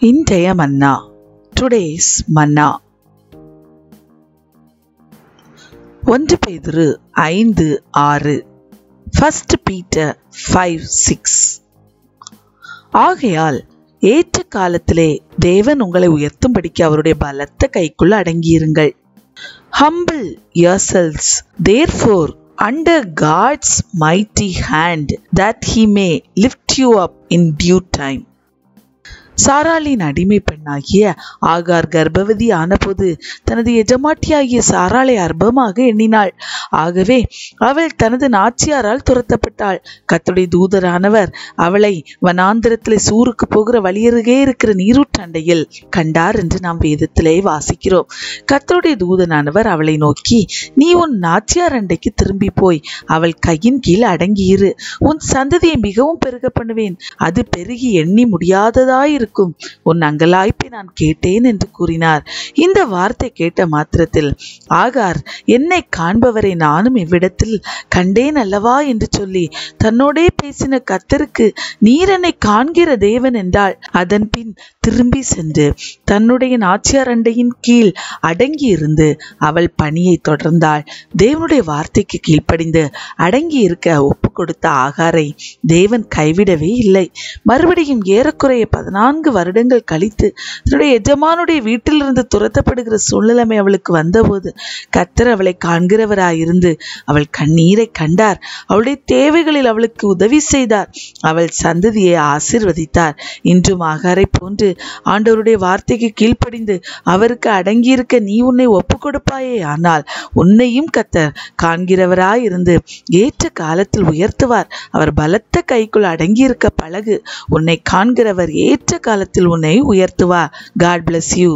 இன்றைய மன்னா. டுடேஸ் மன்னா. 1 பேதுரு 5:6, 1 பீட்டர் 5:6. ஆகையால் ஏற்ற காலத்திலே தேவன் உங்களை உயர்த்தும்படிக்கு அவருடைய பலத்த கைக்குள் அடங்கியிருங்கள். Humble yourselves therefore under God's mighty hand, that he may lift you up in due time. சாராளின் அடிமை பெண்ணாகிய ஆகார் கர்ப்பவதி ஆனபோது தனது எஜமாட்டியாகிய சாராளை அற்பமாக எண்ணினாள். ஆகவே அவள் தனது நாச்சியாரால் துரத்தப்பட்டாள். கர்த்தருடைய தூதரானவர் அவளை வனாந்திரத்திலே சூருக்கு போகிற வழியருகே இருக்கிற நீரூற்றண்டையில் கண்டார் என்று நாம் வேதத்திலே வாசிக்கிறோம். கர்த்தருடைய தூதனானவர் அவளை நோக்கி, நீ உன் நாச்சியார் அண்டைக்கு திரும்பி போய் அவள் கையின் கீழ் அடங்கியிரு. உன் சந்ததியை மிகவும் பெருக பண்ணுவேன். அது பெருகி எண்ணி முடியாததாய் இருக்கும். உன் அங்கலாய்ப்பை நான் கேட்டேன் என்று கூறினார். இந்த வார்த்தை கேட்ட மாத்திரத்தில் ஆகார், என்னை காண்பவரை நானும் இவ்விடத்தில் கண்டேன் அல்லவா என்று சொல்லி தன்னோடே பேசின கர்த்தருக்கு, நீர் என்னை காண்கிற தேவன் என்றாள். அதன் பின் திரும்பி சென்று தன்னுடைய நாச்சியார் அண்டையின் கீழ் அடங்கி இருந்து அவள் பணியை தொடர்ந்தாள். தேவனுடைய வார்த்தைக்கு கீழ்ப்படிந்து அடங்கி இருக்க ஒப்பு கொடுத்த ஆகாரை தேவன் கைவிடவே இல்லை. மறுபடியும் ஏறக்குறைய 14 வருடங்கள் கழித்து தன்னுடைய எஜமானுடைய வீட்டிலிருந்து துரத்தப்படுகிற சூழ்நிலைமை அவளுக்கு வந்தபோது கர்த்தர் அவளை காண்கிறவராயிருந்து அவள் கண்ணீரை கண்டார். அவளுடைய தேவைகளில் அவளுக்கு உதவி செய்தார். அவள் சந்ததியை ஆசீர்வதித்தார். இன்றும் ஆகாரை போன்று ஆண்டவருடைய வார்த்தைக்கு கீழ்ப்படிந்து அவருக்கு அடங்கியிருக்க நீ உன்னை ஒப்பு கொடுப்பாயே, ஆனால் உன்னையும் கர்த்தர் காண்கிறவராயிருந்து ஏற்ற காலத்தில் உயர்த்துவார். அவர் பலத்த கைக்குள் அடங்கியிருக்க பழகு. உன்னை காண்கிறவர் ஏற்ற காலத்தில் உன்னை உயர்த்துவார். God bless you.